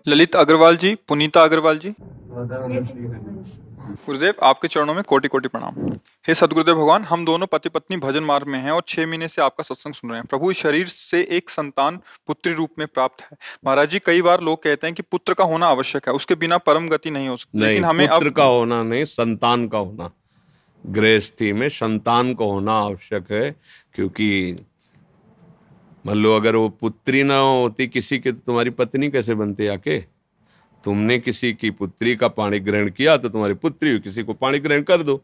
ललित अग्रवाल जी, पुनीता अग्रवाल जी। गुरुदेव, आपके चरणों में कोटि कोटि प्रणाम। हे सदगुरुदेव भगवान, हम दोनों पति पत्नी भजन मार्ग में हैं और 6 महीने से आपका सत्संग सुन रहे हैं। प्रभु, इस शरीर से एक संतान पुत्री रूप में प्राप्त है। महाराज जी, कई बार लोग कहते हैं कि पुत्र का होना आवश्यक है, उसके बिना परम गति नहीं हो सकती, नहीं, लेकिन हमें पुत्र अब का होना नहीं, संतान का होना। गृहस्थी में संतान का होना आवश्यक है, क्योंकि मान लो अगर वो पुत्री ना होती किसी की, तो तुम्हारी पत्नी कैसे बनती आके? तुमने किसी की पुत्री का पाणी ग्रहण किया तो तुम्हारी पुत्री हुई, किसी को पाणी ग्रहण कर दो।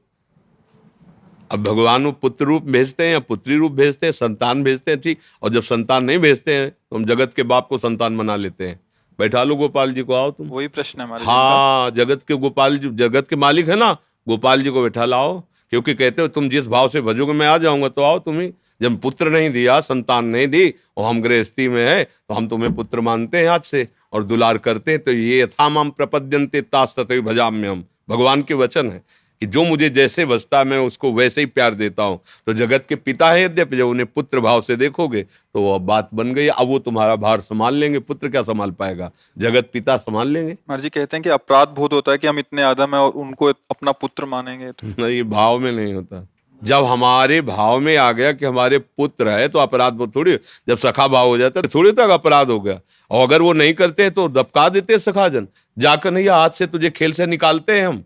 अब भगवान वो पुत्र रूप भेजते हैं या पुत्री रूप भेजते हैं, संतान भेजते हैं, ठीक। और जब संतान नहीं भेजते हैं तो हम जगत के बाप को संतान बना लेते हैं। बैठा लो गोपाल जी को, आओ तुम। वही प्रश्न है हमारे जी का। हाँ, जगत के गोपाल जी, जगत के मालिक है ना, गोपाल जी को बैठा लाओ, क्योंकि कहते हो तुम जिस भाव से भजोगे मैं आ जाऊंगा। तो आओ तुम ही। जब पुत्र नहीं दिया, संतान नहीं दी, और हम गृहस्थी में है, तो हम तुम्हें पुत्र मानते हैं आज से और दुलार करते हैं। तो ये यथा माम प्रपद्यन्ते तास्तथैव भजाम्यहम्, भगवान के वचन है कि जो मुझे जैसे बसता है मैं उसको वैसे ही प्यार देता हूँ। तो जगत के पिता है यद्यपि, जब उन्हें पुत्र भाव से देखोगे तो वह बात बन गई। अब वो तुम्हारा भार संभाल लेंगे, पुत्र क्या संभाल पाएगा, जगत पिता संभाल लेंगे। महाराज जी कहते हैं कि अपराध बोध होता है कि हम इतने आदम है और उनको अपना पुत्र मानेंगे तो। नहीं, भाव में नहीं होता। जब हमारे भाव में आ गया कि हमारे पुत्र है तो अपराध बोध थोड़ी। जब सखा भाव हो जाता है थोड़ी तक अपराध हो गया। और अगर वो नहीं करते तो दबका देते सखाजन, जाकर नहीं, आज से तुझे खेल से निकालते हैं हम।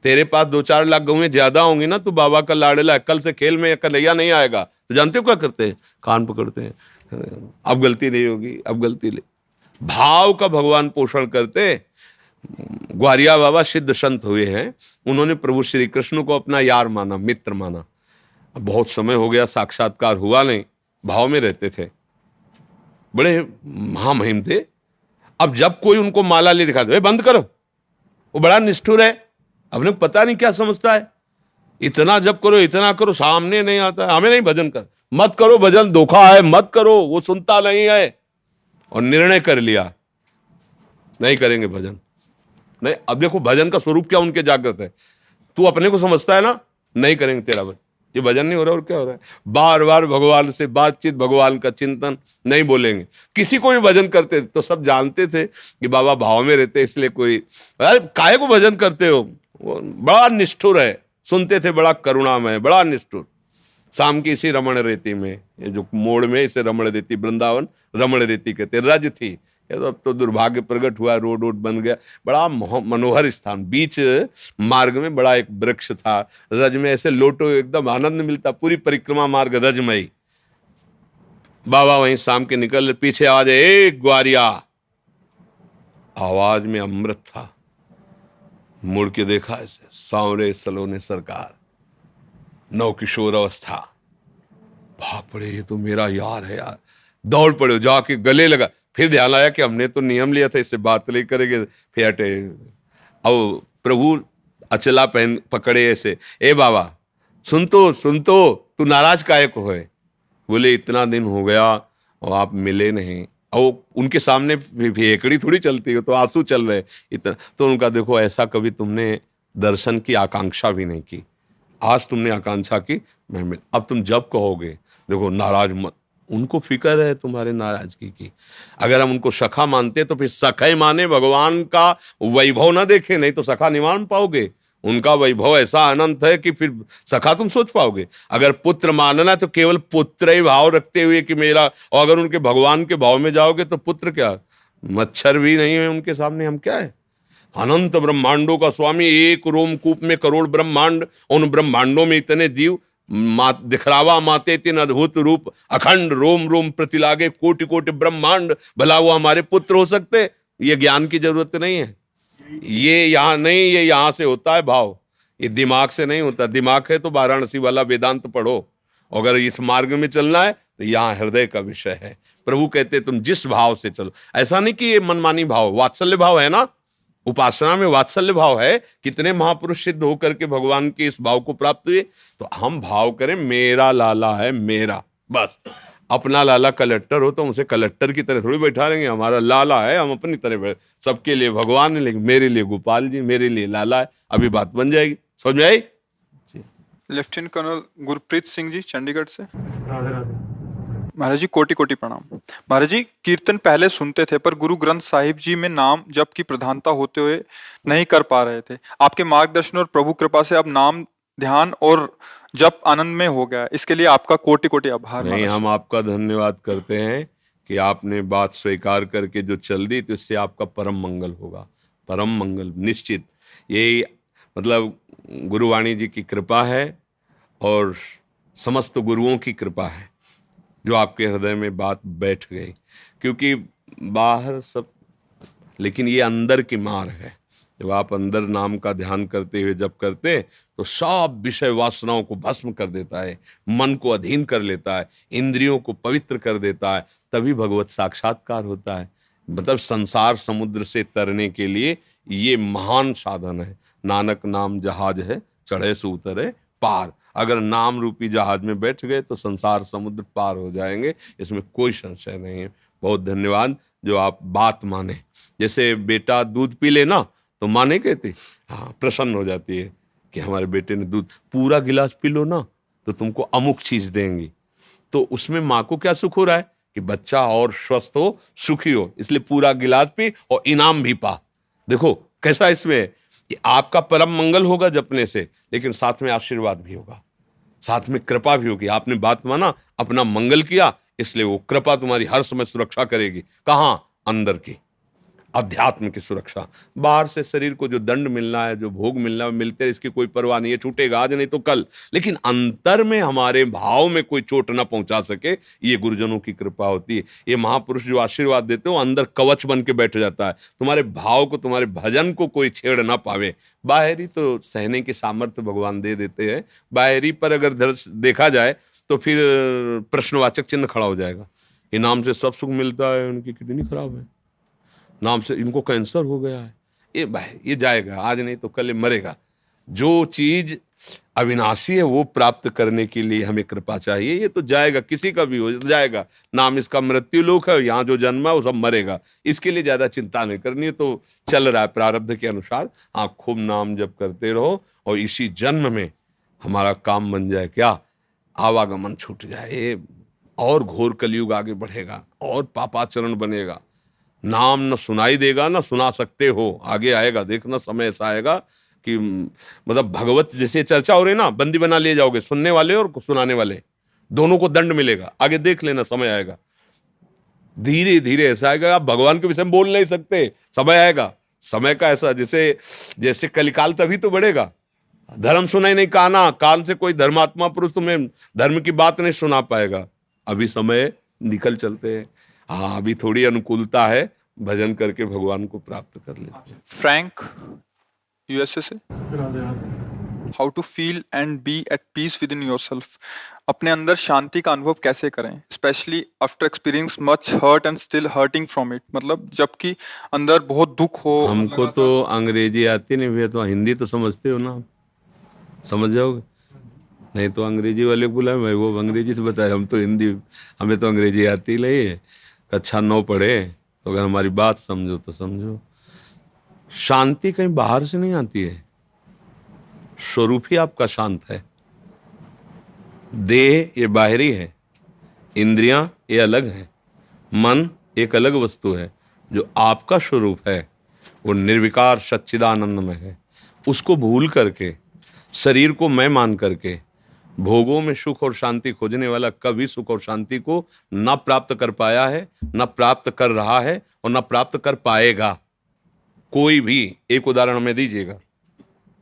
तेरे पास 2-4 लाख गौएं ज्यादा होंगी ना, तो बाबा का लाडला है, कल से खेल में कन्हैया नहीं आएगा। तो जानते हो क्या करते हैं? कान पकड़ते हैं, अब गलती नहीं होगी, अब गलती नहीं। भाव का भगवान पोषण करते। ग्वारिया बाबा सिद्ध संत हुए हैं, उन्होंने प्रभु श्री कृष्ण को अपना यार माना, मित्र माना। अब बहुत समय हो गया, साक्षात्कार हुआ नहीं, भाव में रहते थे, बड़े महामहिम थे। अब जब कोई उनको माला ले दिखा दे, बंद करो, वो बड़ा निष्ठुर है, अपने पता नहीं क्या समझता है, इतना जब करो, इतना करो, सामने नहीं आता है, हमें नहीं भजन कर, मत करो भजन, धोखा है, मत करो, वो सुनता नहीं है। और निर्णय कर लिया नहीं करेंगे भजन। नहीं, अब देखो भजन का स्वरूप क्या उनके जागृत है। तू अपने को समझता है ना, नहीं करेंगे तेरा भजन, ये भजन नहीं हो रहा और क्या हो रहा है। बार बार भगवान से बातचीत, भगवान का चिंतन, नहीं बोलेंगे। किसी को भी भजन करते तो सब जानते थे कि बाबा भाव में रहते, इसलिए कोई, अरे काहे को भजन करते हो, वो बड़ा निष्ठुर है, सुनते थे, बड़ा करुणामय, बड़ा निष्ठुर। शाम की इसी रमण रेती में, ये जो मोड़ में इसे रमण रेती, वृंदावन रमण रेती कहते, रज थी। अब तो दुर्भाग्य प्रकट हुआ, रोड वोड बन गया, बड़ा मनोहर स्थान। बीच मार्ग में बड़ा एक वृक्ष था, रज में ऐसे लोटो, एकदम आनंद मिलता, पूरी परिक्रमा मार्ग रजमयी। बाबा वहीं शाम के निकल, पीछे आवाज, ए ग्वारिया, आवाज में अमृत था। मुड़ के देखा, ऐसे सांवरे सलोने सरकार, नव किशोर अवस्था। बाप रे, ये तो मेरा यार है यार। दौड़ पड़े, जाके गले लगा। फिर ध्यान आया कि हमने तो नियम लिया था इससे बात नहीं करेंगे, फिर हटे। अब प्रभु अचला पहन पकड़े ऐसे, ए बाबा सुन तो, तू नाराज काहे को है? बोले इतना दिन हो गया और आप मिले नहीं। और उनके सामने भेकड़ी थोड़ी चलती है, तो आंसू चल रहे इतना। तो उनका देखो, ऐसा कभी तुमने दर्शन की आकांक्षा भी नहीं की, आज तुमने आकांक्षा की, मैं मिल। अब तुम जब कहोगे, देखो नाराज मत, उनको फिक्र है तुम्हारे नाराजगी की। अगर हम उनको सखा मानते तो फिर सखा ही माने, भगवान का वैभव ना देखे, नहीं तो सखा नहीं मान पाओगे। उनका वैभव ऐसा अनंत है कि फिर सखा तुम सोच पाओगे। अगर पुत्र मानना तो केवल पुत्र ही भाव रखते हुए कि मेरा, और अगर उनके भगवान के भाव में जाओगे तो पुत्र क्या, मच्छर भी नहीं है उनके सामने, हम क्या है। अनंत ब्रह्मांडों का स्वामी, एक रोमकूप में करोड़ ब्रह्मांड, उन ब्रह्मांडों में इतने जीव, दिखरावा माते तीन अद्भुत रूप, अखंड रोम रोम प्रतिलागे, कोटि कोटि ब्रह्मांड, भला वो हमारे पुत्र हो सकते? ये ज्ञान की जरूरत नहीं है, ये यहाँ नहीं, ये यहाँ से होता है भाव, ये दिमाग से नहीं होता। दिमाग है तो वाराणसी वाला वेदांत पढ़ो, अगर इस मार्ग में चलना है तो यहाँ हृदय का विषय है। प्रभु कहते तुम जिस भाव से चलो, ऐसा नहीं कि ये मनमानी भाव, वात्सल्य भाव है ना, उपासना में वात्सल्य भाव है। कितने महापुरुष सिद्ध होकर के भगवान के इस भाव को प्राप्त हुए। तो हम भाव करें, मेरा लाला है मेरा, बस। अपना लाला कलेक्टर हो तो उसे कलेक्टर की तरह थोड़ी बैठा रहेंगे, हमारा लाला है, हम अपनी तरह बैठ, सबके लिए भगवान है, लेकिन मेरे लिए गोपाल जी, मेरे लिए लाला है। अभी बात बन जाएगी, समझ में आई? लेफ्टिनेंट कर्नल गुरप्रीत सिंह जी, चंडीगढ़ से। महाराज जी कोटि कोटि प्रणाम। महाराज जी कीर्तन पहले सुनते थे पर गुरु ग्रंथ साहिब जी में नाम जप की प्रधानता होते हुए नहीं कर पा रहे थे। आपके मार्गदर्शन और प्रभु कृपा से अब नाम ध्यान और जप आनंद में हो गया। इसके लिए आपका कोटि कोटि आभार नहीं, महाराज। हम आपका धन्यवाद करते हैं कि आपने बात स्वीकार करके जो चल दी, तो इससे आपका परम मंगल होगा, परम मंगल निश्चित। यही मतलब गुरुवाणी जी की कृपा है और समस्त गुरुओं की कृपा है जो आपके हृदय में बात बैठ गई। क्योंकि बाहर सब, लेकिन ये अंदर की मार है। जब आप अंदर नाम का ध्यान करते हुए जब करते तो सब विषय वासनाओं को भस्म कर देता है, मन को अधीन कर लेता है, इंद्रियों को पवित्र कर देता है, तभी भगवत साक्षात्कार होता है। मतलब संसार समुद्र से तरने के लिए ये महान साधन है। नानक नाम जहाज है, चढ़े सो उतरे पार। अगर नाम रूपी जहाज में बैठ गए तो संसार समुद्र पार हो जाएंगे, इसमें कोई संशय नहीं है। बहुत धन्यवाद जो आप बात माने। जैसे बेटा दूध पी ले ना तो माँ नहीं कहती, हाँ प्रसन्न हो जाती है कि हमारे बेटे ने दूध पूरा गिलास पी लो ना तो तुमको अमुक चीज देंगी। तो उसमें माँ को क्या सुख हो रहा है कि बच्चा और स्वस्थ हो, सुखी हो, इसलिए पूरा गिलास पी और इनाम भी पा। देखो कैसा इसमें है कि आपका परम मंगल होगा जपने से, लेकिन साथ में आशीर्वाद भी होगा, साथ में कृपा भी होगी। आपने बात माना, अपना मंगल किया, इसलिए वो कृपा तुम्हारी हर समय सुरक्षा करेगी। कहाँ? अंदर की अध्यात्म की सुरक्षा। बाहर से शरीर को जो दंड मिलना है, जो भोग मिलना है, मिलते हैं, इसकी कोई परवाह नहीं है, छूटेगा आज नहीं तो कल, लेकिन अंतर में हमारे भाव में कोई चोट ना पहुंचा सके, ये गुरुजनों की कृपा होती है। ये महापुरुष जो आशीर्वाद देते हो अंदर कवच बन के बैठ जाता है, तुम्हारे भाव को, तुम्हारे भजन को कोई छेड़ ना पावे। बाहरी तो सहने की सामर्थ्य भगवान दे देते हैं, बाहरी पर अगर देखा जाए तो फिर प्रश्नवाचक चिन्ह खड़ा हो जाएगा। इनाम से सब सुख मिलता है, उनकी किडनी खराब है, नाम से इनको कैंसर हो गया है, ये जाएगा, आज नहीं तो कल ये मरेगा। जो चीज अविनाशी है वो प्राप्त करने के लिए हमें कृपा चाहिए। ये तो जाएगा, किसी का भी हो जाएगा। नाम इसका मृत्यु लोक है, यहाँ जो जन्म है वो सब मरेगा, इसके लिए ज्यादा चिंता नहीं करनी है। तो चल रहा है प्रारब्ध के अनुसार, आप खूब नाम जप करते रहो और इसी जन्म में हमारा काम बन जाए क्या, आवागमन छूट जाए और घोर कलयुग आगे बढ़ेगा और पापाचरण बनेगा। नाम न सुनाई देगा न सुना सकते हो, आगे आएगा देखना, समय ऐसा आएगा कि मतलब भगवत जैसे चर्चा हो रही ना, बंदी बना लिए जाओगे, सुनने वाले और सुनाने वाले दोनों को दंड मिलेगा। आगे देख लेना, समय आएगा, धीरे धीरे ऐसा आएगा आप भगवान के विषय में बोल नहीं सकते, समय आएगा। समय का ऐसा जैसे जैसे कलिकाल तभी तो बढ़ेगा। धर्म सुनाई नहीं काना, काल से कोई धर्मात्मा पुरुष तुम्हें धर्म की बात नहीं सुना पाएगा। अभी समय निकल चलते हैं, हाँ अभी थोड़ी अनुकूलता है, भजन करके भगवान को प्राप्त कर ले। फ्रैंक यूएसए से, how to feel and be at peace within yourself. अपने अंदर शांति का अनुभव कैसे करें, specially after experience much hurt and still hurting from it. मतलब जबकि अंदर बहुत दुख हो। हमको तो अंग्रेजी आती नहीं भैया, तो हिंदी तो समझते हो ना, समझ जाओगे। नहीं तो अंग्रेजी वाले को बुलाए, भाई वो अंग्रेजी से बताए, हम तो हिंदी, हमें तो अंग्रेजी आती नहीं है। कक्षा 9 पढ़े तो अगर हमारी बात समझो तो समझो। शांति कहीं बाहर से नहीं आती है, स्वरूप ही आपका शांत है। देह ये बाहरी है, इंद्रियां ये अलग है, मन एक अलग वस्तु है। जो आपका स्वरूप है वो निर्विकार सच्चिदानंद में है। उसको भूल करके, शरीर को मैं मान करके, भोगों में सुख और शांति खोजने वाला कभी सुख और शांति को न प्राप्त कर पाया है, न प्राप्त कर रहा है और न प्राप्त कर पाएगा कोई भी। एक उदाहरण हमें दीजिएगा।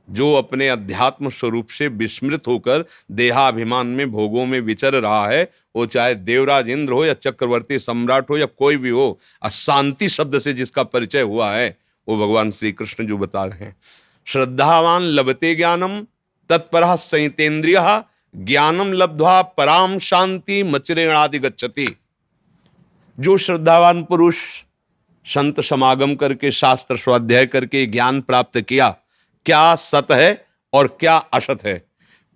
जो अपने अध्यात्म स्वरूप से विस्मृत होकर देहाभिमान में भोगों में विचर रहा है, वो चाहे देवराज इंद्र हो या चक्रवर्ती सम्राट हो या कोई भी हो, अशांति शब्द से जिसका परिचय हुआ है वो भगवान श्री कृष्ण जो बता रहे हैं। श्रद्धावान लभते ज्ञानम तत्परः संयतेन्द्रियः ज्ञानम लब्ध्वा पराम शांति मचिरेणादि गच्छति। जो श्रद्धावान पुरुष संत समागम करके, शास्त्र स्वाध्याय करके ज्ञान प्राप्त किया, क्या सत है और क्या असत है,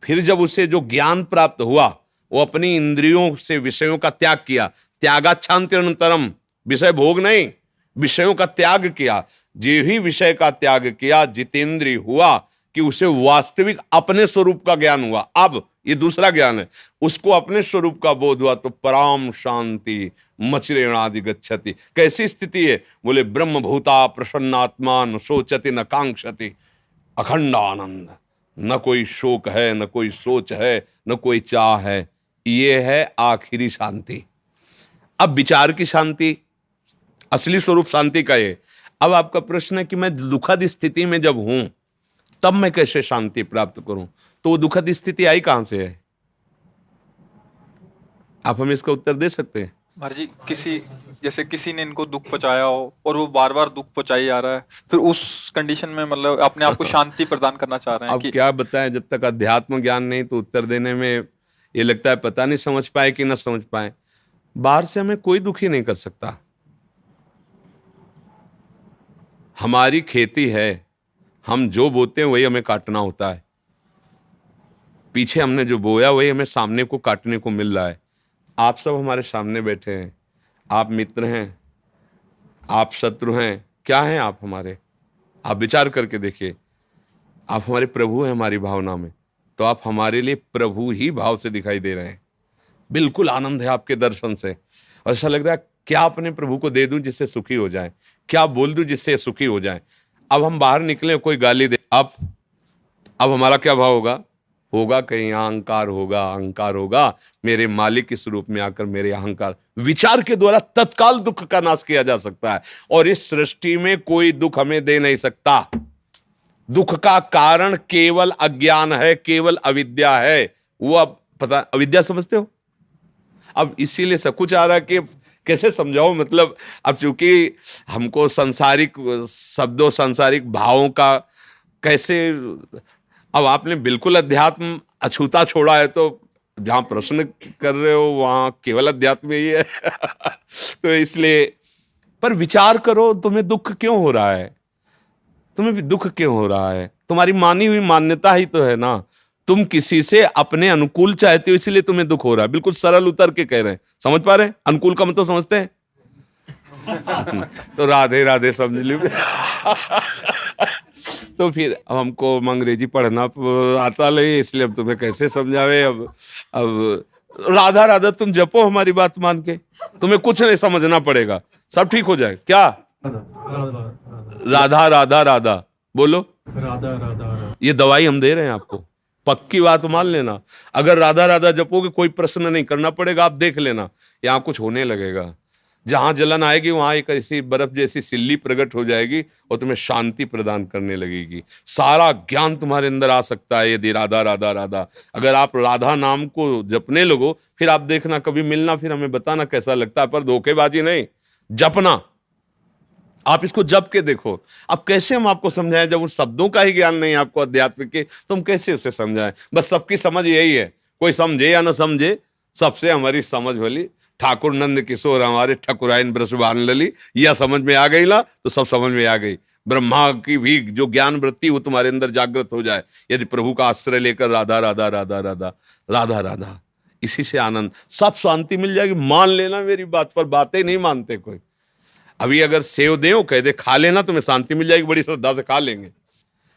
फिर जब उसे जो ज्ञान प्राप्त हुआ, वो अपनी इंद्रियों से विषयों का त्याग किया। त्यागाच्छांतिरनंतरम, विषय भोग नहीं, विषयों का त्याग किया। जो ही विषय का त्याग किया, जितेंद्रिय हुआ कि उसे वास्तविक अपने स्वरूप का ज्ञान हुआ। अब ये दूसरा ज्ञान है। उसको अपने स्वरूप का बोध हुआ तो पराम शांति मचरेणादि गच्छति। कैसी स्थिति है? बोले ब्रह्म भूता प्रसन्नात्मा न शोचति न कांक्षति, अखंड आनंद, न कोई शोक है, न कोई सोच है, न कोई चाह है। ये है आखिरी शांति। अब विचार की शांति, असली स्वरूप शांति का ये। अब आपका प्रश्न है कि मैं दुखद स्थिति में जब हूं तब मैं कैसे शांति प्राप्त करूं? तो वो दुखद स्थिति आई कहां से है? आप हमें इसका उत्तर दे सकते हैं? महाराज जी, किसी ने इनको दुख पहुंचाया हो और वो बार बार दुख पहुंचाई जा रहा है, फिर उस कंडीशन में मतलब अपने आप को शांति प्रदान करना चाह रहे हैं अब कि क्या बताएं, जब तक अध्यात्म ज्ञान नहीं तो उत्तर देने में ये लगता है पता नहीं समझ पाए कि ना समझ पाए। बाहर से हमें कोई दुखी नहीं कर सकता। हमारी खेती है, हम जो बोते हैं वही हमें काटना होता है। पीछे हमने जो बोया वही हमें सामने को काटने को मिल रहा है। आप सब हमारे सामने बैठे हैं, आप मित्र हैं, आप शत्रु हैं, क्या हैं आप हमारे? आप विचार करके देखिए। आप हमारे प्रभु हैं हमारी भावना में, तो आप हमारे लिए प्रभु ही भाव से दिखाई दे रहे हैं। बिल्कुल आनंद है आपके दर्शन से, और ऐसा लग रहा है क्या अपने प्रभु को दे दूं जिससे सुखी हो जाए, क्या बोल दूं जिससे सुखी हो जाए। अब हम बाहर निकले, कोई गाली दे, अब हमारा क्या भाव होगा? होगा कहीं अहंकार होगा, अहंकार होगा। मेरे मालिक के स्वरूप में आकर मेरे अहंकार, विचार के द्वारा तत्काल दुख का नाश किया जा सकता है। और इस सृष्टि में कोई दुख हमें दे नहीं सकता। दुख का कारण केवल अज्ञान है, केवल अविद्या है। वो अब पता, अविद्या समझते हो? अब इसीलिए सब कुछ आ रहा है कि कैसे समझाओ, मतलब अब चूंकि हमको सांसारिक शब्दों, सांसारिक भावों का कैसे, अब आपने बिल्कुल अध्यात्म अछूता छोड़ा है, तो जहां प्रश्न कर रहे हो वहां केवल अध्यात्म ही है। तो इसलिए, पर विचार करो, तुम्हें दुख क्यों हो रहा है? तुम्हें भी दुख क्यों हो रहा है? तुम्हारी मानी हुई मान्यता ही तो है ना। तुम किसी से अपने अनुकूल चाहते हो, इसलिए तुम्हें दुख हो रहा है। बिल्कुल सरल उतर के कह रहे हैं, समझ पा रहे हैं? अनुकूल का मतलब समझते हैं? तो राधे राधे समझ लो। तो फिर अब हमको अंग्रेजी पढ़ना आता नहीं, इसलिए अब तुम्हें कैसे समझावे। अब राधा राधा तुम जपो हमारी बात मान के, तुम्हें कुछ नहीं समझना पड़ेगा, सब ठीक हो जाए। क्या राधा राधा राधा बोलो, राधा राधा। ये दवाई हम दे रहे हैं आपको, पक्की बात मान लेना। अगर राधा राधा जपोगे कोई प्रश्न नहीं करना पड़ेगा, आप देख लेना यहाँ कुछ होने लगेगा। जहां जलन आएगी वहां एक ऐसी बर्फ जैसी सिल्ली प्रकट हो जाएगी और तुम्हें शांति प्रदान करने लगेगी। सारा ज्ञान तुम्हारे अंदर आ सकता है यदि राधा राधा राधा, अगर आप राधा नाम को जपने लगो, फिर आप देखना कभी मिलना, फिर हमें बताना कैसा लगता है। पर धोखेबाजी नहीं, जपना। आप इसको जप के देखो। अब कैसे हम आपको समझाएं जब उन शब्दों का ही ज्ञान नहीं आपको अध्यात्म के, तो हम कैसे उसे समझाएं? बस सबकी समझ यही है, कोई समझे या ना समझे, सबसे हमारी समझ वाली ठाकुर नंद किशोर हमारे ठकुराइन ब्रजबान लली, यह समझ में आ गई ना तो सब समझ में आ गई। ब्रह्मा की भी जो ज्ञान वृत्ति वो तुम्हारे अंदर जागृत हो जाए यदि प्रभु का आश्रय लेकर राधा राधा राधा राधा राधा राधा, इसी से आनंद, सब शांति मिल जाएगी। मान लेना मेरी बात पर, बातें नहीं मानते कोई। अभी अगर सेव दे कह दे खा लेना तुम्हें शांति मिल जाएगी, बड़ी श्रद्धा से खा लेंगे।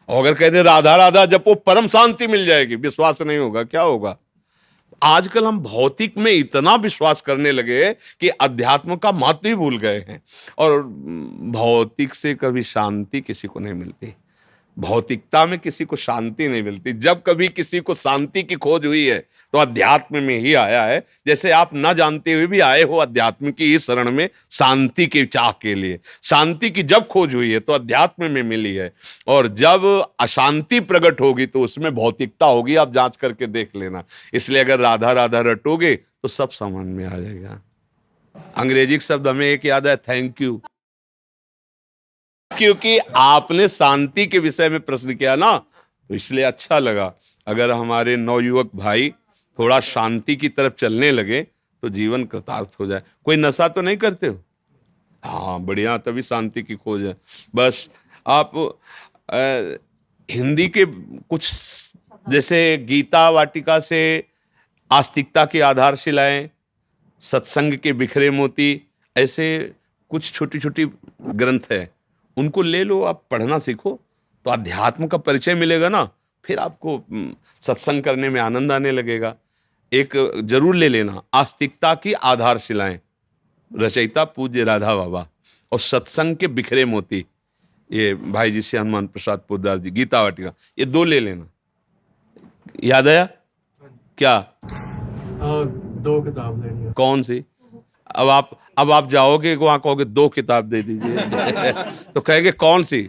और अगर कह दे राधा राधा जपो परम शांति मिल जाएगी, विश्वास नहीं होगा, क्या होगा? आजकल हम भौतिक में इतना विश्वास करने लगे कि अध्यात्म का महत्व ही भूल गए हैं। और भौतिक से कभी शांति किसी को नहीं मिलती, भौतिकता में किसी को शांति नहीं मिलती। जब कभी किसी को शांति की खोज हुई है तो अध्यात्म में ही आया है। जैसे आप ना जानते हुए भी आए हो अध्यात्म की इस शरण में शांति के चाह के लिए। शांति की जब खोज हुई है तो अध्यात्म में मिली है, और जब अशांति प्रकट होगी तो उसमें भौतिकता होगी। आप जांच करके देख लेना। इसलिए अगर राधा राधा रटोगे तो सब समझ में आ जाएगा। अंग्रेजी शब्द हमें एक याद है, थैंक यू, क्योंकि आपने शांति के विषय में प्रश्न किया ना, तो इसलिए अच्छा लगा। अगर हमारे नवयुवक भाई थोड़ा शांति की तरफ चलने लगे तो जीवन कृतार्थ हो जाए। कोई नशा तो नहीं करते हो? हाँ बढ़िया, तभी शांति की खोज है। बस आप हिंदी के कुछ जैसे गीता वाटिका से आस्तिकता की आधारशिलाएं, सत्संग के बिखरे मोती, ऐसे कुछ छोटी छोटी ग्रंथ है, उनको ले लो, आप पढ़ना सीखो तो अध्यात्म का परिचय मिलेगा ना। फिर आपको सत्संग करने में आनंद आने लगेगा। एक जरूर ले लेना, आस्तिकता की आधारशिलाएं, रचयिता पूज्य राधा बाबा, और सत्संग के बिखरे मोती, ये भाई जी से हनुमान प्रसाद पोद्दार जी, गीता वाटिका, ये 2 ले लेना। याद आया क्या? 2 किताब लेनी है। कौन सी? अब आप जाओगे वहां, कहोगे 2 किताब दे दीजिए तो कहेंगे कौन सी?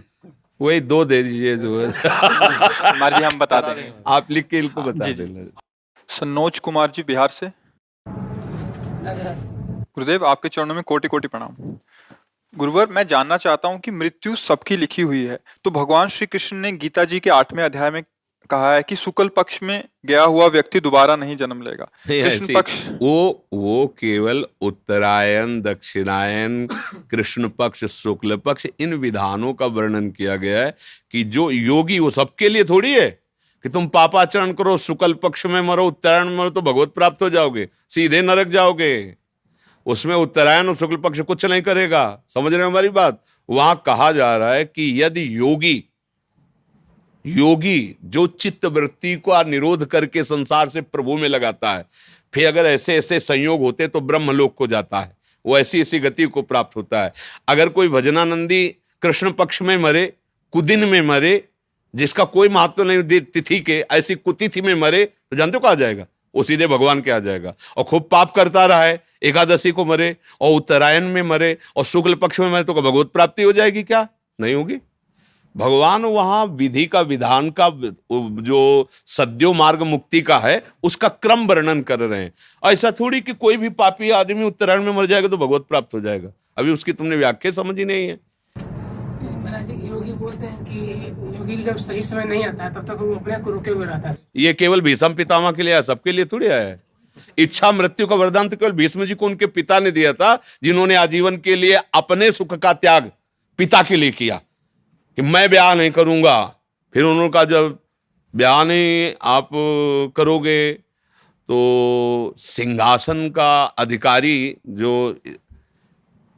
वही 2 दे दीजिए जो है हमारी हम बता देंगे। आप लिख के इनको बता जी, जी। देना। सनोज कुमार जी बिहार से। गुरुदेव आपके चरणों में कोटि कोटि प्रणाम। गुरुवर, मैं जानना चाहता हूं कि मृत्यु सबकी लिखी हुई है, तो भगवान श्री कृष्ण ने गीता जी के 8वें अध्याय में कहा है कि शुक्ल पक्ष में गया हुआ व्यक्ति दोबारा नहीं जन्म लेगा। नहीं, कृष्ण ऐसी पक्ष वो केवल उत्तरायण, दक्षिणायन, कृष्ण पक्ष, शुक्ल पक्ष, इन विधानों का वर्णन किया गया है कि जो योगी, वो सबके लिए थोड़ी है कि तुम पापाचरण करो, शुक्ल पक्ष में मरो, उत्तरायण में मरो तो भगवत प्राप्त हो जाओगे, सीधे नरक जाओगे। उसमें उत्तरायण और शुक्ल पक्ष कुछ नहीं करेगा। समझ रहे हो हमारी बात? वहां कहा जा रहा है कि यदि योगी जो चित्त वृत्ति को निरोध करके संसार से प्रभु में लगाता है, फिर अगर ऐसे ऐसे संयोग होते तो ब्रह्मलोक को जाता है, वो ऐसी ऐसी गति को प्राप्त होता है। अगर कोई भजनानंदी कृष्ण पक्ष में मरे, कुदिन में मरे, जिसका कोई महत्व नहीं तिथि के, ऐसी कुतिथि में मरे, तो जानते हो कहा जाएगा? वो सीधे भगवान के आ जाएगा। और खूब पाप करता रहा है, एकादशी को मरे और उत्तरायण में मरे और शुक्ल पक्ष में मरे, तो भगवत प्राप्ति हो जाएगी क्या? नहीं होगी। भगवान वहां विधि का, विधान का, जो सद्यो मार्ग मुक्ति का है, उसका क्रम वर्णन कर रहे हैं। ऐसा थोड़ी कि कोई भी पापी आदमी उत्तरायण में मर जाएगा तो भगवत प्राप्त हो जाएगा। अभी उसकी तुमने व्याख्या समझ ही नहीं है। महाराज जी, योगी बोलते हैं कि योगी जब सही समय नहीं आता है तब तक वो अपने आप को रुके हुए रहता है। ये केवल भीष्म पितामह के लिए है, सबके लिए थोड़ी है। इच्छा मृत्यु का वरदान तो केवल भीष्म जी को उनके पिता ने दिया था, जिन्होंने आजीवन के लिए अपने सुख का त्याग पिता के लिए किया कि मैं ब्याह नहीं करूंगा। फिर उन्होंने कहा जब ब्याह नहीं आप करोगे तो सिंहासन का अधिकारी जो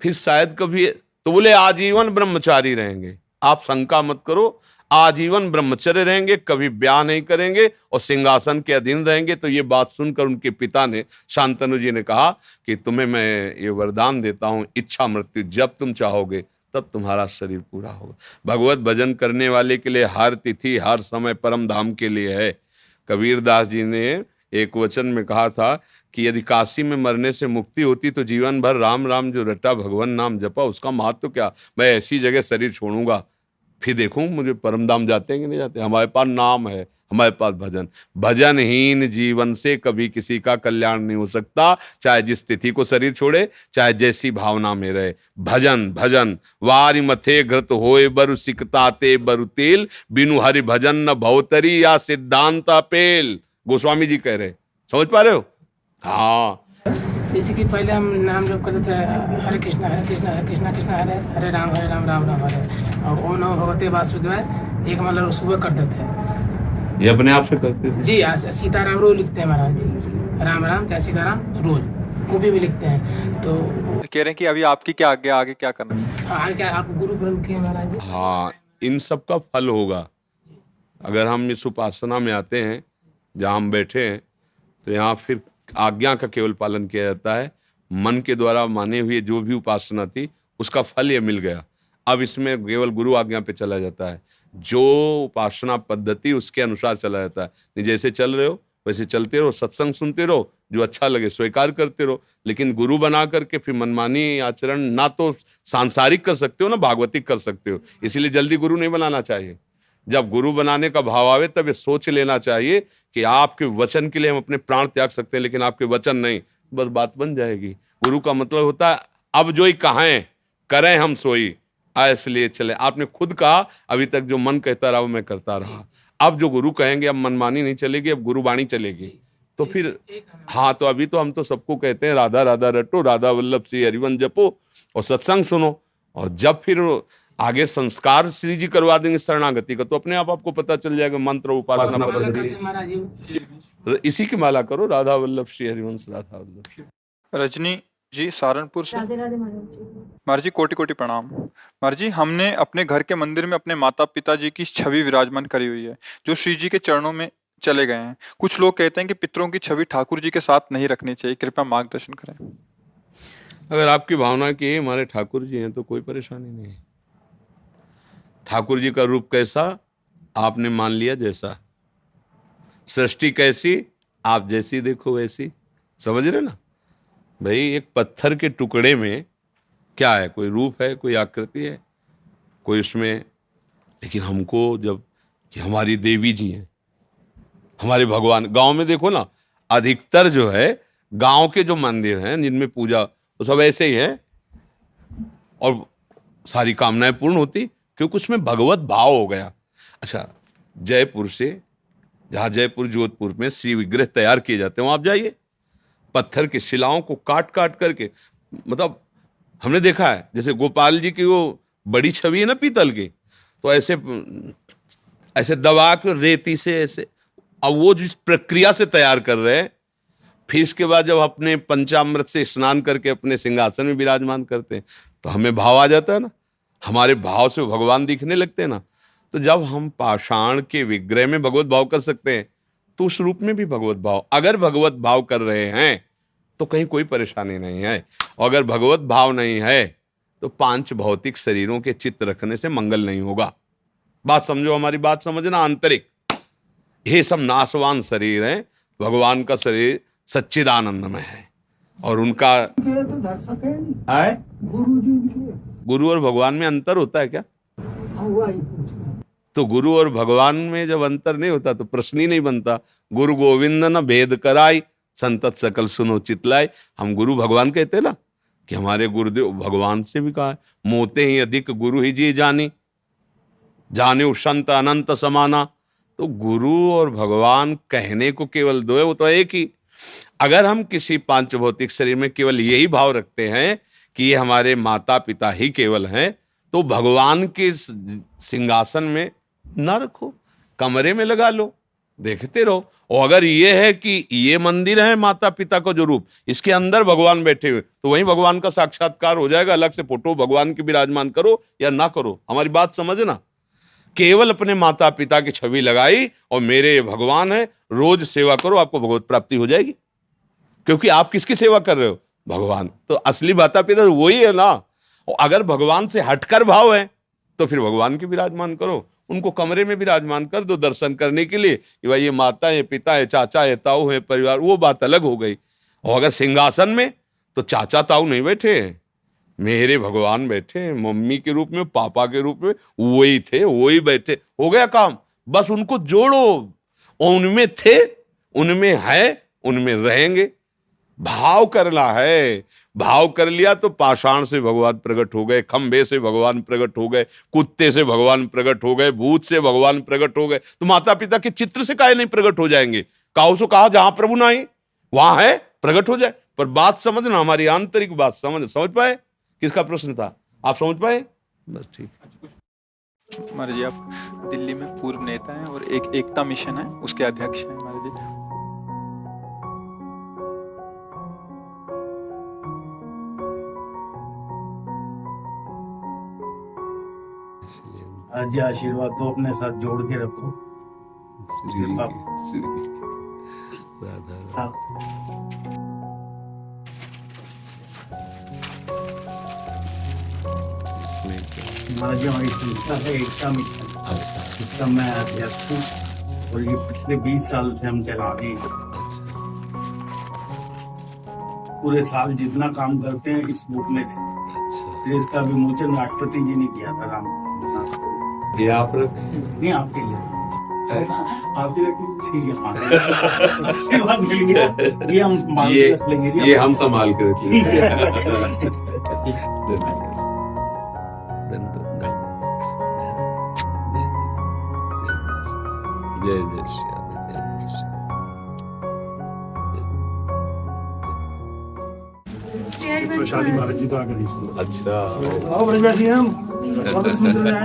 फिर शायद कभी, तो बोले आजीवन ब्रह्मचारी रहेंगे। आप शंका मत करो, आजीवन ब्रह्मचर्य रहेंगे, कभी ब्याह नहीं करेंगे और सिंहासन के अधीन रहेंगे। तो ये बात सुनकर उनके पिता ने, शांतनु जी ने कहा कि तुम्हें मैं ये वरदान देता हूं, इच्छा मृत्यु जब तुम चाहोगे तब तुम्हारा शरीर पूरा होगा। भगवत भजन करने वाले के लिए हर तिथि, हर समय परम धाम के लिए है। कबीर दास जी ने एक वचन में कहा था कि यदि काशी में मरने से मुक्ति होती तो जीवन भर राम राम जो रटा भगवान नाम जपा, उसका महत्व क्या? मैं ऐसी जगह शरीर छोड़ूंगा, फिर देखूं मुझे परम धाम जाते हैं कि नहीं जाते। हमारे पास नाम है, हमारे पास भजन। भजनहीन जीवन से कभी किसी का कल्याण नहीं हो सकता, चाहे जिस तिथि को शरीर छोड़े, चाहे जैसी भावना में रहे। भजन भजन वारी मथे घृत होए बरु सिकताते बरु तेल, बिनु हरि भजन न भवतरी या सिद्धांत पेल। गोस्वामी जी कह रहे, समझ पा रहे हो? हाँ, जैसे कि पहले हम नाम जप करते थे, हरे कृष्णा हरे कृष्णा हरे कृष्णा कृष्णा हरे हरे राम राम राम हरे, और ओम नमो भगवते वासुदेवाय एक मतलब सुबह करते थे। ये अपने आप से करते थे जी। सीताराम रोज लिखते हैं महाराज जी, राम राम चाहे सीताराम रोज वो भी लिखते हैं। तो कह रहे हैं कि अभी आपकी क्या आगे क्या करना है? हाँ, क्या आप गुरु ब्रह्म किए महाराज जी? हाँ, इन सब का फल होगा अगर हम इस उपासना में आते हैं। जहाँ हम बैठे हैं तो यहाँ फिर आज्ञा का केवल पालन किया जाता है। मन के द्वारा माने हुए जो भी उपासना थी उसका फल ये मिल गया। अब इसमें केवल गुरु आज्ञा पे चला जाता है, जो उपासना पद्धति उसके अनुसार चला जाता है। नहीं, जैसे चल रहे हो वैसे चलते रहो, सत्संग सुनते रहो, जो अच्छा लगे स्वीकार करते रहो। लेकिन गुरु बना करके फिर मनमानी आचरण ना तो सांसारिक कर सकते हो ना भागवतिक कर सकते हो। इसीलिए जल्दी गुरु नहीं बनाना चाहिए। जब गुरु बनाने का भाव आवे तब ये सोच लेना चाहिए कि आपके वचन के लिए हम अपने प्राण त्याग सकते हैं, लेकिन आपके वचन नहीं, बस बात बन जाएगी। गुरु का मतलब होता है अब जो ही कहें करें हम सोई, इसलिए चले। आपने खुद कहा अभी तक जो मन कहता रहा वो मैं करता रहा। अब जो गुरु कहेंगे, अब मनमानी नहीं चलेगी, अब गुरुवाणी चलेगी। तो फिर हाँ, तो अभी तो हम तो सबको कहते हैं राधा राधा रटो, राधा वल्लभ श्री हरिवन जपो और सत्संग सुनो। और जब फिर आगे संस्कार श्री जी करवा देंगे शरणागति का, तो अपने आप आपको पता चल जाएगा मंत्र उपासना पद्धति। इसी की माला करो, राधा वल्लभ श्री हरिवंश राधा वल्लभ। रजनी जी सहारनपुर से। राधे राधे महाराज जी। महाराज जी कोटि कोटि प्रणाम। महाराज जी हमने अपने घर के मंदिर में अपने माता पिता जी की छवि विराजमान करी हुई है जो श्री जी के चरणों में चले गए हैं। कुछ लोग कहते हैं कि पितरों की छवि ठाकुर जी के साथ नहीं रखनी चाहिए, कृपया मार्गदर्शन करें। अगर आपकी भावना की हमारे ठाकुर जी हैं तो कोई परेशानी नहीं है। ठाकुर जी का रूप कैसा आपने मान लिया जैसा, सृष्टि कैसी आप जैसी देखो वैसी, समझ रहे ना भाई। एक पत्थर के टुकड़े में क्या है, कोई रूप है, कोई आकृति है, कोई उसमें। लेकिन हमको जब कि हमारी देवी जी हैं, हमारे भगवान, गांव में देखो ना अधिकतर जो है गांव के जो मंदिर हैं जिनमें पूजा वो सब ऐसे ही है और सारी कामनाएं पूर्ण होती क्योंकि उसमें भगवत भाव हो गया। अच्छा, जयपुर से जहाँ जयपुर जोधपुर में श्री विग्रह तैयार किए जाते हैं वहाँ आप जाइए, पत्थर की शिलाओं को काट काट करके, मतलब हमने देखा है जैसे गोपाल जी की वो बड़ी छवि है ना पीतल की, तो ऐसे ऐसे दबा के रेती से ऐसे, अब वो जिस प्रक्रिया से तैयार कर रहे हैं, फिर इसके बाद जब अपने पंचामृत से स्नान करके अपने सिंहासन में विराजमान करते हैं तो हमें भाव आ जाता है ना, हमारे भाव से भगवान दिखने लगते हैं ना। तो जब हम पाषाण के विग्रह में भगवत भाव कर सकते हैं तो उस रूप में भी भगवत भाव, अगर भगवत भाव कर रहे हैं तो कहीं कोई परेशानी नहीं है। और अगर भगवत भाव नहीं है तो पांच भौतिक शरीरों के चित्त रखने से मंगल नहीं होगा। बात समझो, हमारी बात समझना। आंतरिक ये सब नाशवान शरीर है, भगवान का शरीर सच्चिदानंदमय है और उनका है। गुरु और भगवान में अंतर होता है क्या? तो गुरु और भगवान में जब अंतर नहीं होता तो प्रश्न ही नहीं बनता। गुरु गोविंद न भेद कराई, संतत सकल सुनो चितलाई। हम गुरु भगवान कहते हैं ना कि हमारे गुरुदेव भगवान से भी कहा है, मोते ही अधिक गुरु ही जी जानी, जाने संत अनंत समाना। तो गुरु और भगवान कहने को केवल दो है, वो तो एक ही। अगर हम किसी पांच भौतिक शरीर में केवल यही भाव रखते हैं कि ये हमारे माता पिता ही केवल हैं, तो भगवान के सिंहासन में ना रखो, कमरे में लगा लो, देखते रहो। और अगर ये है कि ये मंदिर है माता पिता का जो रूप, इसके अंदर भगवान बैठे हुए, तो वहीं भगवान का साक्षात्कार हो जाएगा। अलग से फोटो भगवान की विराजमान करो या ना करो, हमारी बात समझना। केवल अपने माता पिता की छवि लगाई और मेरे ये भगवान है, रोज सेवा करो, आपको भगवत प्राप्ति हो जाएगी। क्योंकि आप किसकी सेवा कर रहे हो? भगवान। तो असली माता पिता वही है ना। और अगर भगवान से हटकर भाव है तो फिर भगवान की विराजमान करो, उनको कमरे में विराजमान कर दो दर्शन करने के लिए कि भाई ये माता है, पिता है, चाचा है, ताऊ है, परिवार, वो बात अलग हो गई। और अगर सिंहासन में तो चाचा ताऊ नहीं बैठे हैं, मेरे भगवान बैठे, मम्मी के रूप में, पापा के रूप में, वही थे वही बैठे, हो गया काम। बस उनको जोड़ो, उनमें थे, उनमें है, उनमें रहेंगे। भाव करना है, भाव कर लिया तो पाषाण से भगवान प्रकट हो गए, खंबे से भगवान प्रकट हो गए, कुत्ते से भगवान प्रकट हो गए, भूत से भगवान प्रकट हो गए। तो माता पिता के चित्र से काहे नहीं प्रकट हो जाएंगे? काहो सो कहा जहां प्रभु नहीं वहां है, प्रकट हो जाए। पर बात समझना, हमारी आंतरिक बात समझ पाए। किसका प्रश्न था, आप समझ पाए? बस ठीक। महाराज जी आप दिल्ली में पूर्व नेता हैं और एक एकता मिशन है उसके अध्यक्ष हैं महाराज जी। आज ये आशीर्वाद तो अपने साथ जोड़ के रखो। महाराज हमारी संस्था है एकता मिशन, इसका मैं अध्यक्ष हूँ और ये पिछले 20 साल से हम चला रहे हैं। पूरे साल जितना काम करते हैं इस बुक में है। इसका विमोचन राष्ट्रपति जी ने किया था राम। ये आप रख नहीं, आपके लिए आपके लिए ठीक है। आशीर्वाद मिल गया, ये हम संभाल के रख लेंगे। ये हम संभाल के रखेंगे। जय जय श्याम, जय जय श्याम। प्रसादी महाराज जी तो आ गए। अच्छा, आओ बड़े जी, हम बहुत सुंदर है।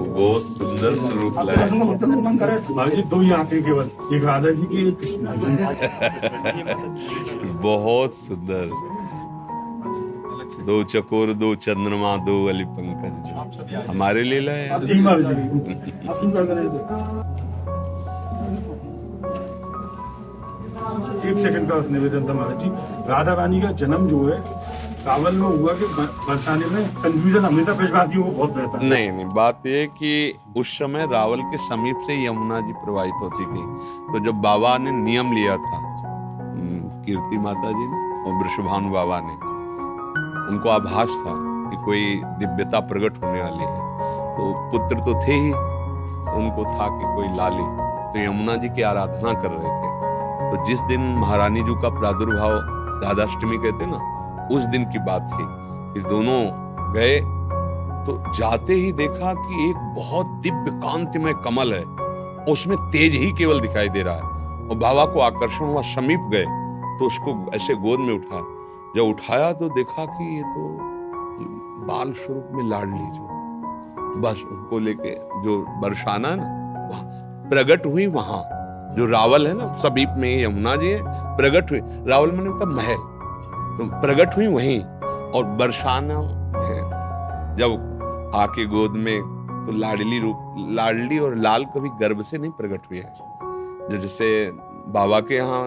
बहुत सुंदर स्वरूप लाए। महाराज जी 2 ही आंखें केवल, एक राधा जी की, बहुत सुंदर। दो चकोर दो चंद्रमा दो अली पंकज, हमारे लिए लाए। जी महाराज जी, आप शुरू कर दें। एक सेकंड का निवेदन था महाराज जी, राधा रानी का जन्म जो है रावल में हुआ कि बरसाने में, कंफ्यूजन हमेशा ब्रजवासियों को बहुत रहता है। नहीं, बात यह कि उस समय रावल के समीप से यमुना जी प्रवाहित होती थी। तो जब बाबा ने नियम लिया था, कीर्ति माता जी ने और वृषभानु बाबा ने, उनको आभास था कि कोई दिव्यता प्रकट होने वाली है। तो पुत्र तो थे ही, उनको था कि कोई लाली, तो यमुना जी की आराधना कर रहे थे। तो जिस दिन महारानी जी का प्रादुर्भाव, राधाष्टमी कहते ना, उस दिन की बात थी कि दोनों गए। तो जाते ही देखा कि एक बहुत दिव्य कांतिमय कमल है, उसमें तेज ही केवल दिखाई दे रहा है। और बाबा को आकर्षण हुआ, समीप गए तो उसको ऐसे गोद में उठाया। जब उठाया तो देखा कि ये तो बाल स्वरूप में लाडली जो, बस उनको लेके जो बरसाना है ना, प्रकट हुई वहां। जो रावल है ना, समीप में यमुना जी है, प्रकट हुई। रावल मैंने मतलब महल, तो प्रकट हुई वहीं। और बरसाना है, जब आके गोद में, तो लाडली रूप, लाडली और लाल कभी गर्भ से नहीं प्रकट हुए हैं। जैसे बाबा के यहाँ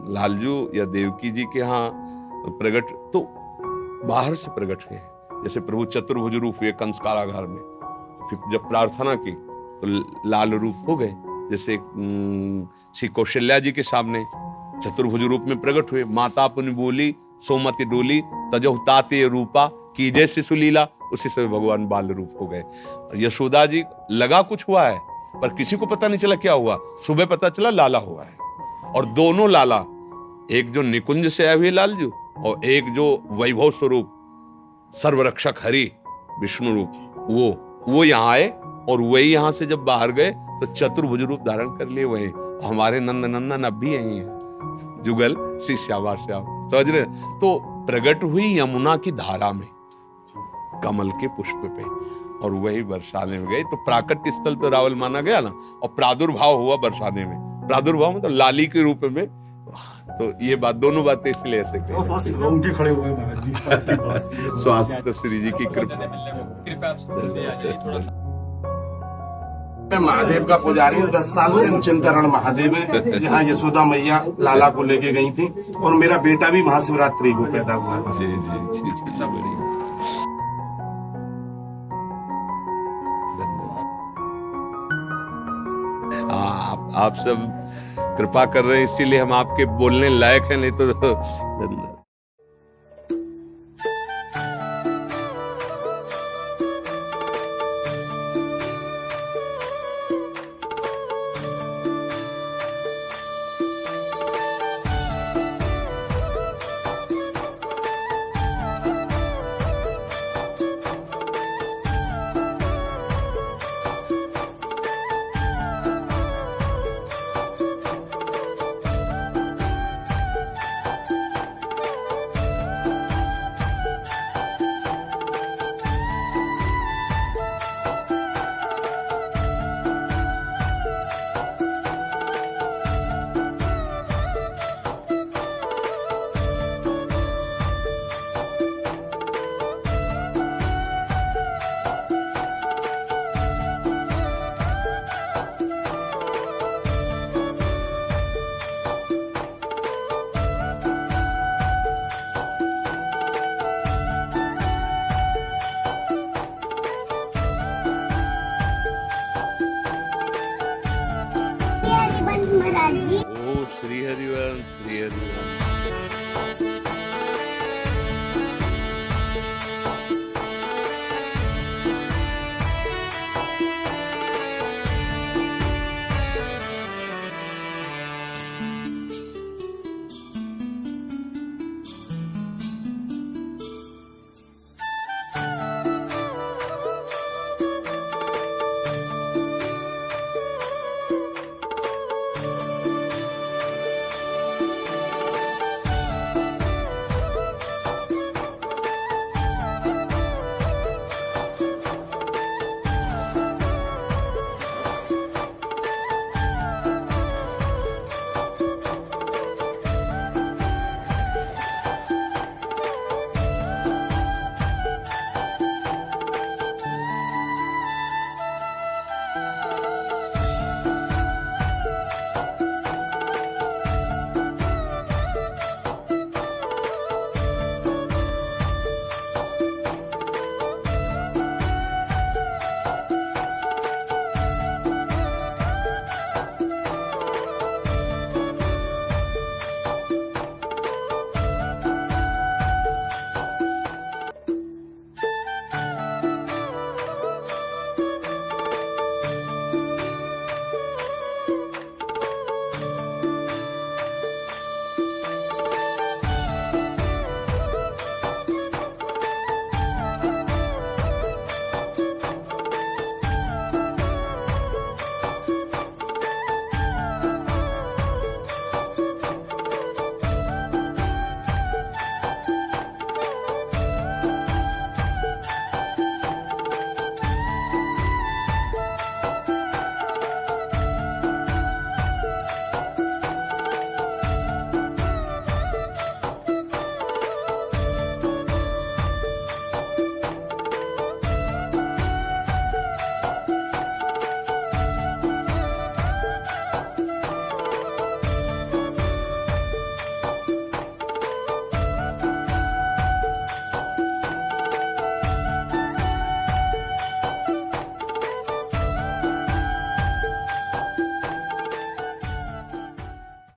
लालजू या देवकी जी के यहाँ प्रकट, तो बाहर से प्रकट हुए हैं। जैसे प्रभु चतुर्भुज रूप हुए कंस कारागार में, फिर जब प्रार्थना की तो लाल रूप हो गए। जैसे श्री कौशल्या जी के सामने चतुर्भुज रूप में प्रकट हुए। माता पुनि बोली सोमति डोली, तजहु ताते रूपा कीजे शिशु लीला, उसी से भगवान बाल रूप हो गए। यशोदा जी लगा कुछ हुआ है, पर किसी को पता नहीं चला क्या हुआ। सुबह पता चला लाला हुआ है। और दोनों लाला, एक जो निकुंज से आए हुए लालजू, और एक जो वैभव स्वरूप सर्वरक्षक हरि विष्णु रूप, वो यहाँ आए। और वही यहाँ से जब बाहर गए तो चतुर्भुज रूप धारण कर लिए। वही हमारे नंद नंदन अब भी यही है, जुगल श्री श्यामा श्याम, समझ रहे। तो प्रकट हुई यमुना की धारा में, कमल के पुष्प पे, और वही बरसाने में गए। तो प्राकट्य स्थल तो रावल माना गया ना, और प्रादुर्भाव हुआ बरसाने में। प्रादुर्भाव मतलब लाली के रूप में। तो ये बात, दोनों बातें इसलिए ऐसे रोंगटे खड़े हुए महाराज जी। स्वास्थ्य श्री जी की कृपा। मैं महादेव का पुजारी हूँ। 10 साल से चिंतारण महादेव है, जहाँ यशोदा मैया लाला को लेके गई थी, और मेरा बेटा भी महाशिवरात्रि को पैदा हुआ है। जी जी जी जी, सब बढ़िया। आप सब कृपा कर रहे हैं, इसीलिए हम आपके बोलने लायक हैं, नहीं तो